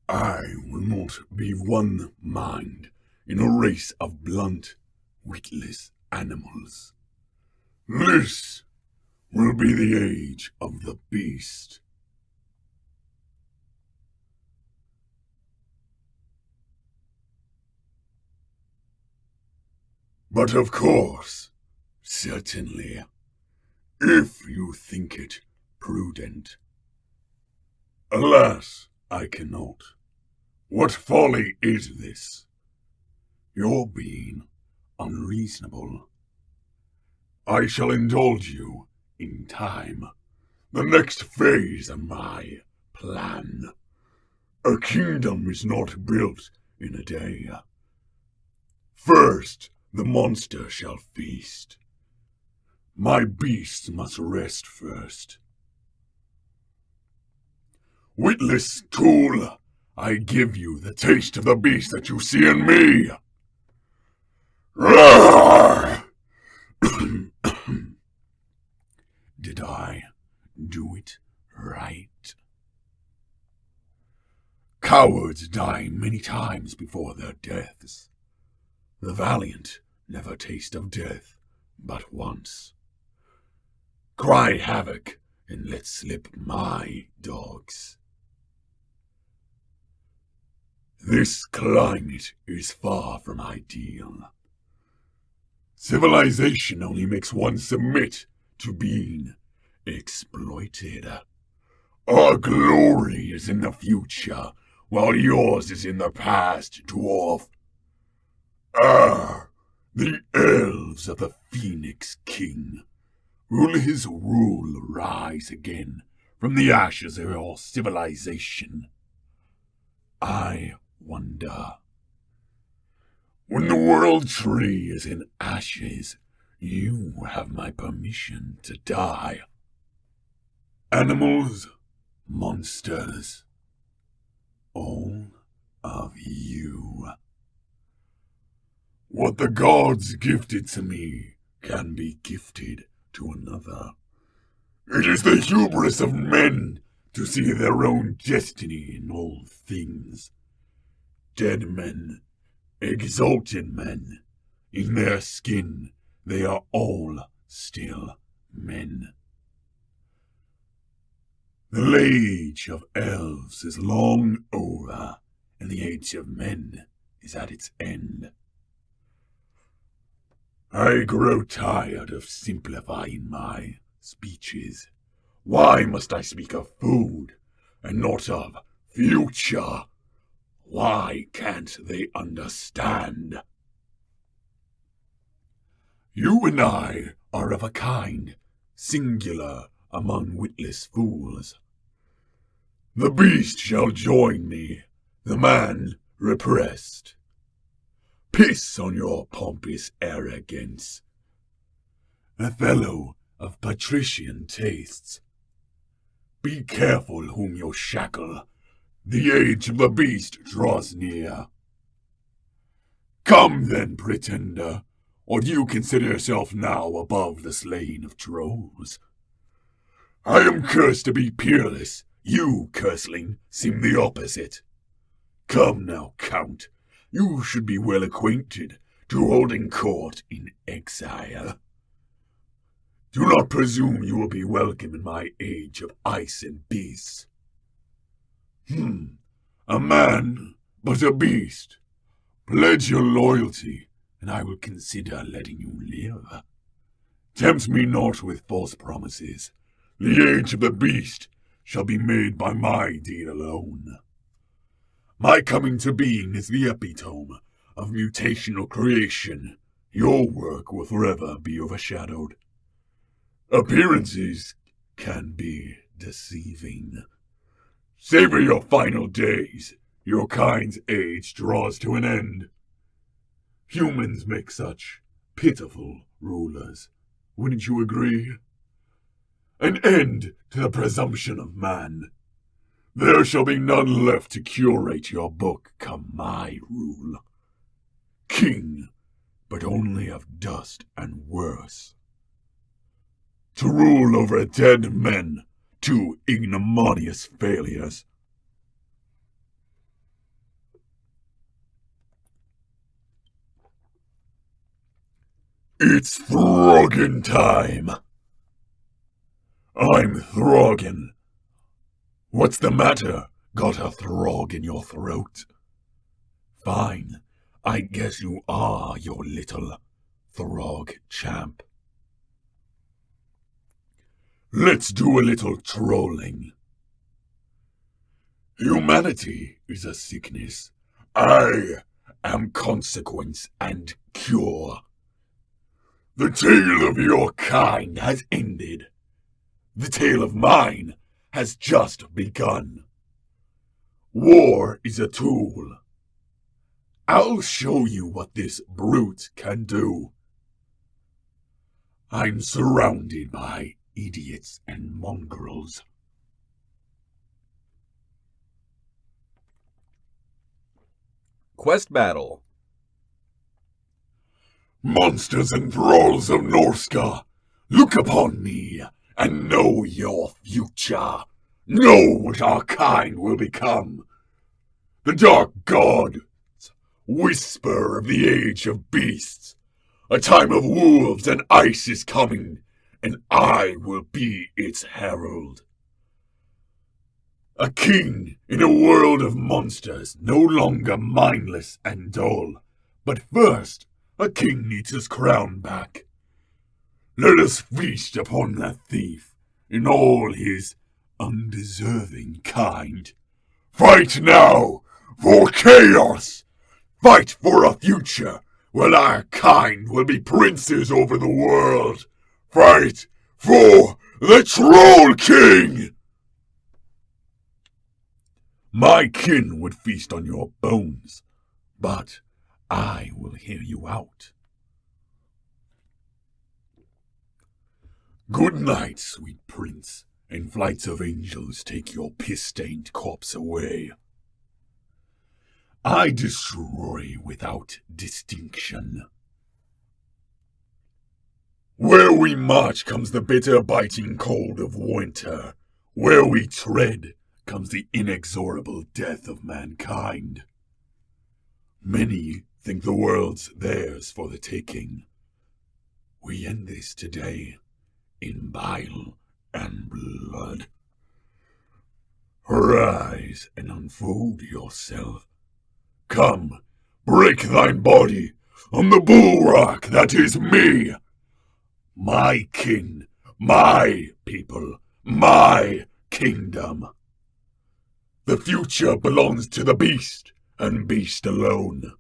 I will not be one mind in a race of blunt, witless animals. This will be the age of the beast. But of course, certainly, if you think it prudent. Alas, I cannot. What folly is this? You're being unreasonable. I shall indulge you in time. The next phase of my plan. A kingdom is not built in a day. First, the monster shall feast. My beasts must rest first. Witless tool, I give you the taste of the beast that you see in me. Roar! Did I do it right? Cowards die many times before their deaths. The valiant never taste of death but once. Cry havoc and let slip my dogs. This climate is far from ideal. Civilization only makes one submit to being exploited. Our glory is in the future, while yours is in the past, dwarf. The elves of the Phoenix King. Will his rule rise again from the ashes of your civilization? I wonder. When the world tree is in ashes, you have my permission to die. Animals, monsters, all of you. What the gods gifted to me can be gifted to another. It is the hubris of men to see their own destiny in all things. Dead men, exalted men, in their skin they are all still men. The age of elves is long over, and the age of men is at its end. I grow tired of simplifying my speeches. Why must I speak of food and not of future? Why can't they understand? You and I are of a kind, singular among witless fools. The beast shall join me, the man repressed. Piss on your pompous arrogance. Othello of patrician tastes. Be careful whom you shackle. The age of the beast draws near. Come then, pretender, or do you consider yourself now above the slaying of trolls? I am cursed to be peerless. You, curseling, seem the opposite. Come now, Count. You should be well acquainted to holding court in exile. Do not presume you will be welcome in my age of ice and beasts. A man, but a beast. Pledge your loyalty, and I will consider letting you live. Tempt me not with false promises. The age of the beast shall be made by my deed alone. My coming to being is the epitome of mutational creation. Your work will forever be overshadowed. Appearances can be deceiving. Savor your final days. Your kind's age draws to an end. Humans make such pitiful rulers. Wouldn't you agree? An end to the presumption of man. There shall be none left to curate your book come my rule. King, but only of dust and worse. To rule over dead men, two ignominious failures. It's Throggin time! I'm Throggin. What's the matter? Got a Throgg in your throat? Fine, I guess you are your little Throgg champ. Let's do a little trolling. Humanity is a sickness. I am consequence and cure. The tale of your kind has ended. The tale of mine has just begun. War is a tool. I'll show you what this brute can do. I'm surrounded by idiots and mongrels. Quest battle. Monsters and thralls of Norska, look upon me and know your future. Know what our kind will become. The dark gods whisper of the age of beasts. A time of wolves and ice is coming, and I will be its herald. A king in a world of monsters, no longer mindless and dull. But first, a king needs his crown back. Let us feast upon that thief in all his undeserving kind. Fight now for chaos! Fight for a future where our kind will be princes over the world. Fight for the Troll King! My kin would feast on your bones, but I will hear you out. Good night, sweet prince, and flights of angels take your piss-stained corpse away. I destroy without distinction. Where we march comes the bitter biting cold of winter. Where we tread comes the inexorable death of mankind. Many think the world's theirs for the taking. We end this today in bile and blood. Arise and unfold yourself. Come, break thine body on the bulwark that is me. My kin, my people, my kingdom. The future belongs to the beast, and beast alone.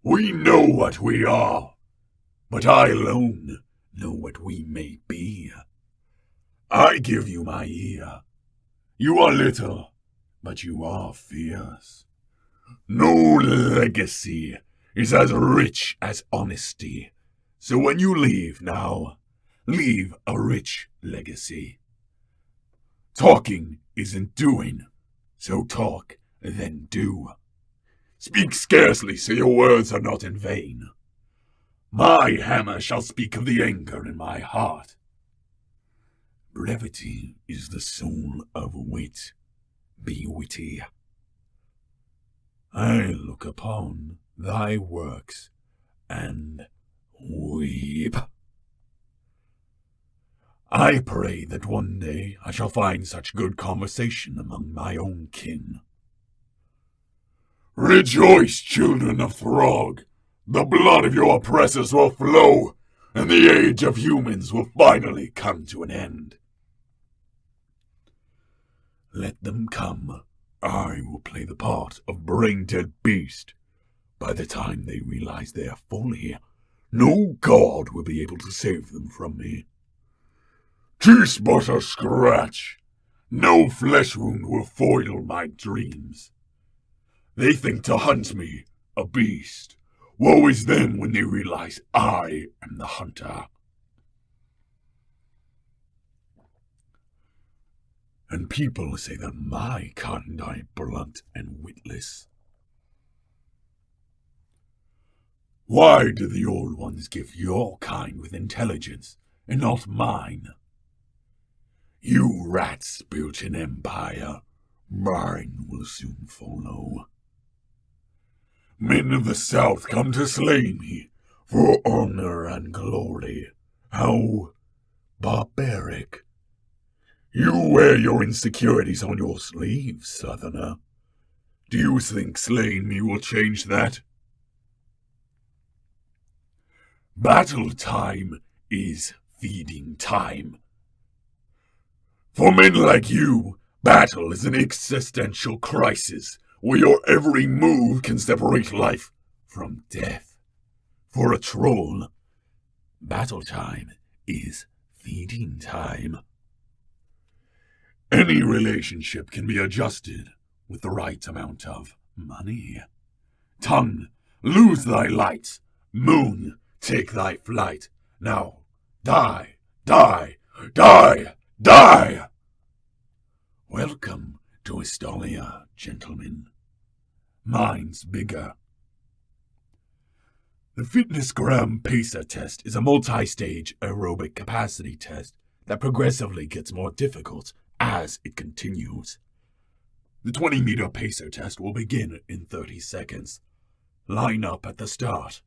We know what we are, but I alone know what we may be. I give you my ear. You are little, but you are fierce. No legacy is as rich as honesty, so when you leave now, leave a rich legacy. Talking isn't doing, so talk, then do. Speak scarcely, so your words are not in vain. My hammer shall speak of the anger in my heart. Brevity is the soul of wit. Be witty. I look upon thy works and weep. I pray that one day I shall find such good conversation among my own kin. Rejoice, children of Throgg! The blood of your oppressors will flow, and the age of humans will finally come to an end. Let them come. I will play the part of brain-dead beast. By the time they realize their folly, no god will be able to save them from me. 'Tis but a scratch. No flesh wound will foil my dreams. They think to hunt me, a beast. Woe is them when they realize I am the hunter. And people say that my kind are blunt and witless. Why do the old ones give your kind with intelligence and not mine? You rats built an empire, mine will soon follow. Men of the South come to slay me, For honor and glory. How barbaric. You wear your insecurities on your sleeve, Southerner. Do you think slaying me will change that? Battle time is feeding time. For men like you, battle is an existential crisis where your every move can separate life from death. For a troll, battle time is feeding time. Any relationship can be adjusted with the right amount of money. Tongue, lose thy light. Moon, take thy flight. Now, die, die, die, die! Welcome to Estonia, gentlemen. Mine's bigger. The FitnessGram Pacer test is a multi-stage aerobic capacity test that progressively gets more difficult as it continues. The 20-meter pacer test will begin in 30 seconds. Line up at the start.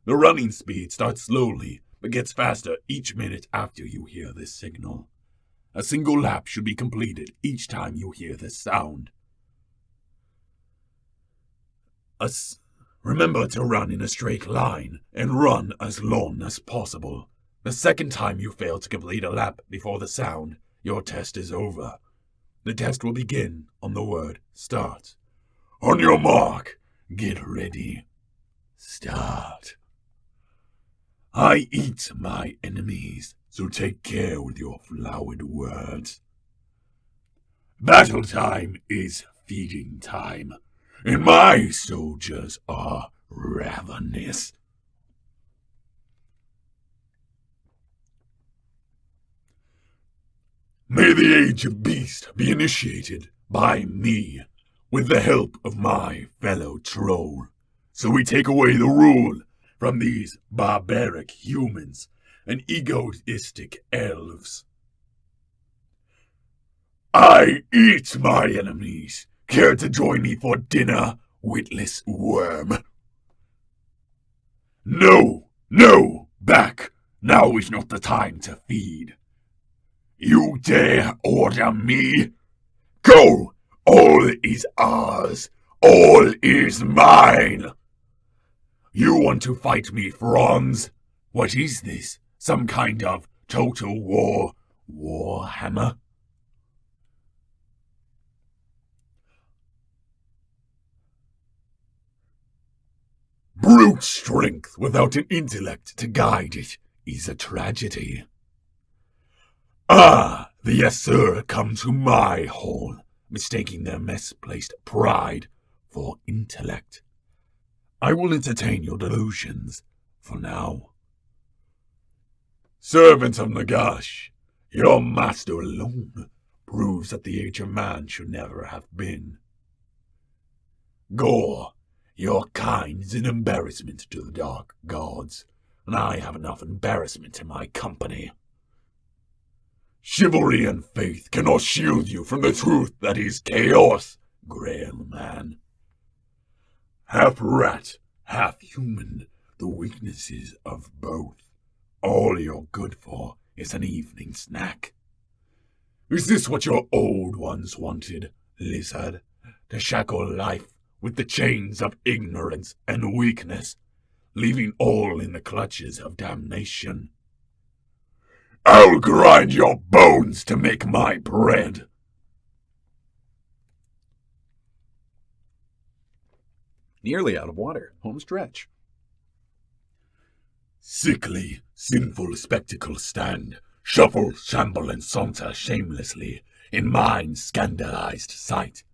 The running speed starts slowly, but gets faster each minute after you hear this signal. A single lap should be completed each time you hear this sound. Remember to run in a straight line and run as long as possible. The second time you fail to complete a lap before the sound, your test is over. The test will begin on the word start. On your mark, get ready. Start. I eat my enemies, so take care with your flowered words. Battle time is feeding time, and my soldiers are ravenous. May the Age of Beast be initiated by me, with the help of my fellow troll, so we take away the rule from these barbaric humans and egoistic elves. I eat my enemies. Care to join me for dinner, witless worm? No, no, back. Now is not the time to feed. You dare order me? Go! All is ours. All is mine. You want to fight me, Franz? What is this? Some kind of total war Warhammer? Brute strength without an intellect to guide it is a tragedy. Ah, the yes sir come to my hall, mistaking their misplaced pride for intellect. I will entertain your delusions for now. Servant of Nagash, your master alone proves that the age of man should never have been. Gore, your kind is an embarrassment to the dark gods, and I have enough embarrassment in my company. Chivalry and faith cannot shield you from the truth that is chaos, Grail Man. Half rat, half human, the weaknesses of both. All you're good for is an evening snack. Is this what your old ones wanted, lizard? To shackle life with the chains of ignorance and weakness, leaving all in the clutches of damnation? I'll grind your bones to make my bread. Nearly out of water. Home stretch. Sickly, sinful spectacle stand, shuffle, shamble, and saunter shamelessly in mine scandalized sight.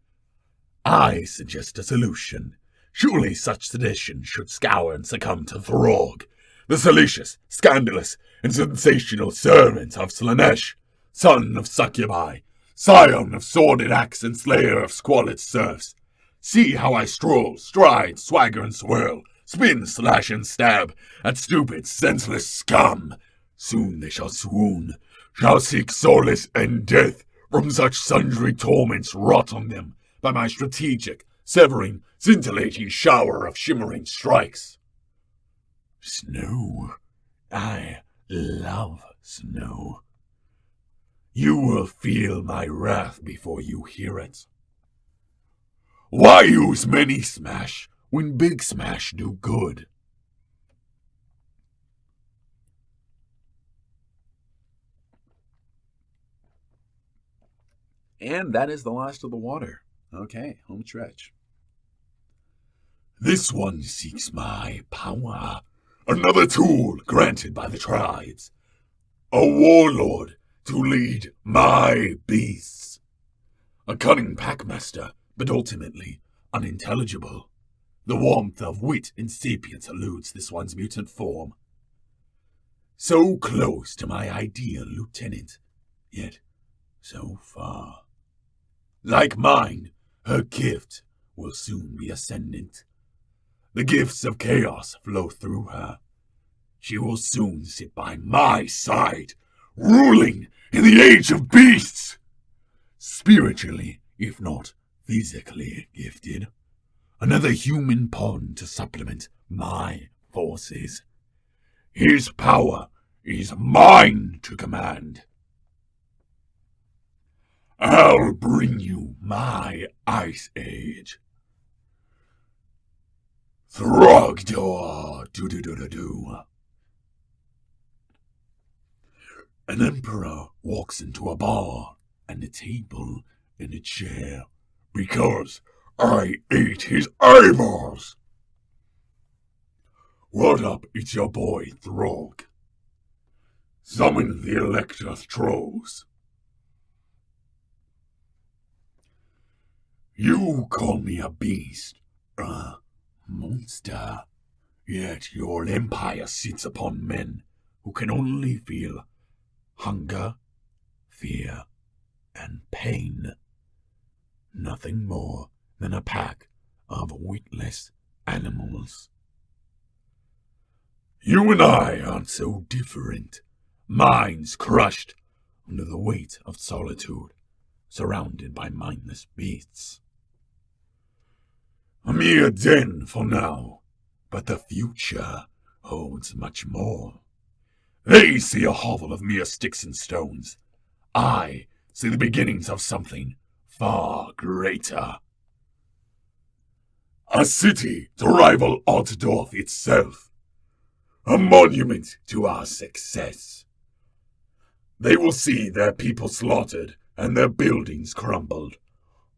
I suggest a solution. Surely such sedition should scour and succumb to Throgg, the salacious, scandalous, and sensational servant of Slanesh, son of Succubi, scion of sordid acts and slayer of squalid serfs. See how I stroll, stride, swagger, and swirl, spin, slash, and stab at stupid, senseless scum. Soon they shall swoon, shall seek solace and death from such sundry torments wrought on them by my strategic, severing, scintillating shower of shimmering strikes. Snow. I love snow. You will feel my wrath before you hear it. Why use mini smash when big smash do good? And that is the last of the water. Okay, home stretch. This one seeks my power. Another tool granted by the tribes. A warlord to lead my beasts. A cunning packmaster, but ultimately unintelligible. The warmth of wit and sapience eludes this one's mutant form. So close to my ideal lieutenant, yet so far. Like mine, her gift will soon be ascendant. The gifts of chaos flow through her. She will soon sit by my side, ruling in the age of beasts. Spiritually, if not physically gifted. Another human pawn to supplement my forces. His power is mine to command. I'll bring you my Ice Age. Throgg do. An emperor walks into a bar and a table and a chair because I ate his eyeballs. What up, it's your boy Throgg. Summon the Elector Trolls. You call me a beast, a monster, yet your empire sits upon men who can only feel hunger, fear, and pain. Nothing more than a pack of witless animals. You and I aren't so different. Minds crushed under the weight of solitude, surrounded by mindless beasts. A mere den for now, but the future holds much more. They see a hovel of mere sticks and stones. I see the beginnings of something far greater. A city to rival Altdorf itself. A monument to our success. They will see their people slaughtered and their buildings crumbled,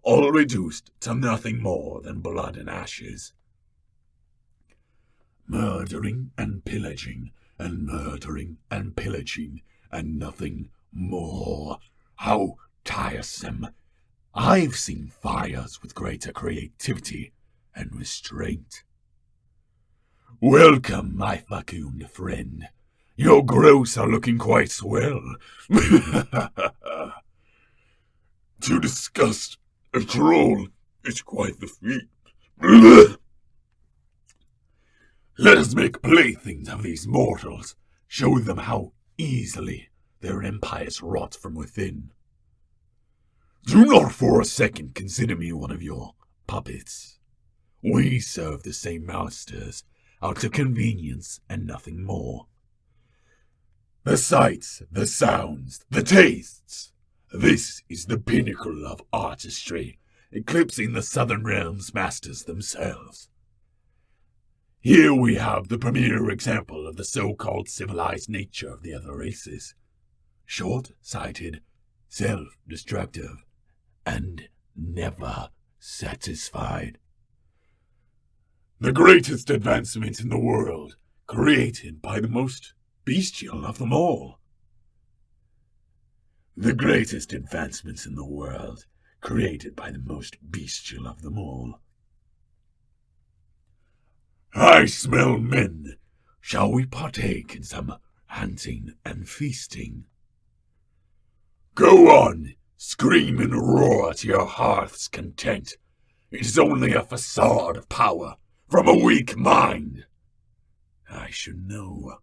all reduced to nothing more than blood and ashes. Murdering and pillaging, and murdering and pillaging, and nothing more. How tiresome. I've seen fires with greater creativity and restraint. Welcome, my fecund friend. Your growths are looking quite swell. To disgust a troll is quite the feat. Let us make playthings of these mortals, show them how easily their empires rot from within. Do not for a second consider me one of your puppets. We serve the same masters, out of convenience and nothing more. The sights, the sounds, the tastes. This is the pinnacle of artistry, eclipsing the Southern Realms masters themselves. Here we have the premier example of the so-called civilized nature of the other races. Short-sighted, self-destructive, and never satisfied. The greatest advancement in the world, created by the most bestial of them all. The greatest advancements in the world, created by the most bestial of them all. I smell men. Shall we partake in some hunting and feasting? Go on, scream and roar to your heart's content. It is only a facade of power from a weak mind. I should know.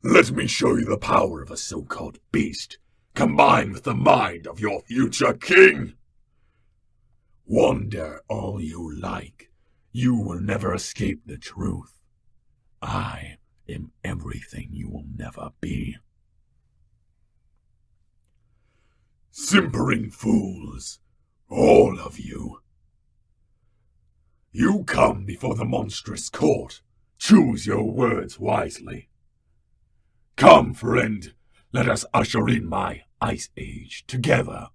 Let me show you the power of a so-called beast, combined with the mind of your future king. Wonder all you like. You will never escape the truth. I am everything you will never be. Simpering fools, all of you. You come before the monstrous court. Choose your words wisely. Come, friend, let us usher in my ice age together.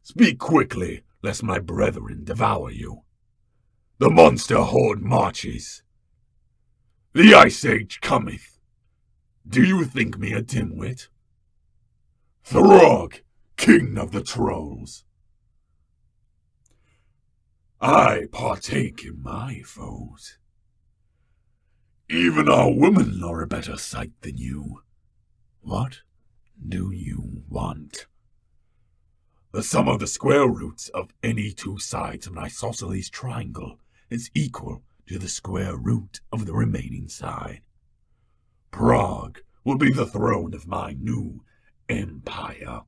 Speak quickly, lest my brethren devour you. The monster horde marches. The ice age cometh. Do you think me a dimwit? Throgg, king of the trolls. I partake in my foes. Even our women are a better sight than you. What do you want? The sum of the square roots of any two sides of an isosceles triangle is equal to the square root of the remaining side. Prague will be the throne of my new empire.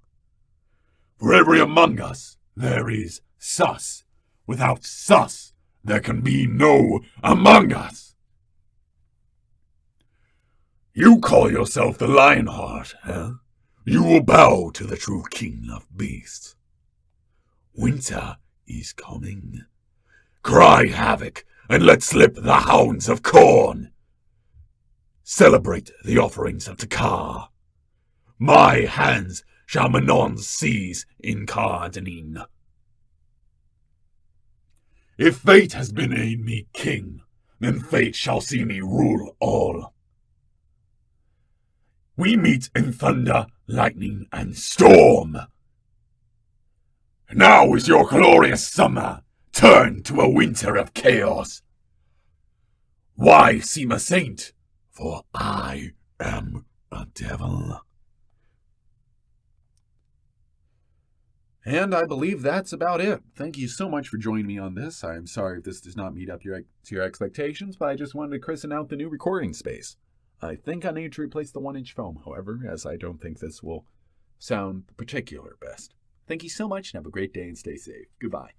For every among us there is sus. Without sus, there can be no among us. You call yourself the Lionheart, eh? You will bow to the true king of beasts. Winter is coming. Cry havoc and let slip the hounds of corn. Celebrate the offerings of Takar. My hands shall Manon seize in cardening. If fate has been made me king, then fate shall see me rule all. We meet in thunder, lightning, and storm. Now is your glorious summer turned to a winter of chaos. Why seem a saint? For I am a devil. And I believe that's about it. Thank you so much for joining me on this. I'm sorry if this does not meet up to your expectations, but I just wanted to christen out the new recording space. I think I need to replace the 1-inch foam, however, as I don't think this will sound the particular best. Thank you so much and have a great day and stay safe. Goodbye.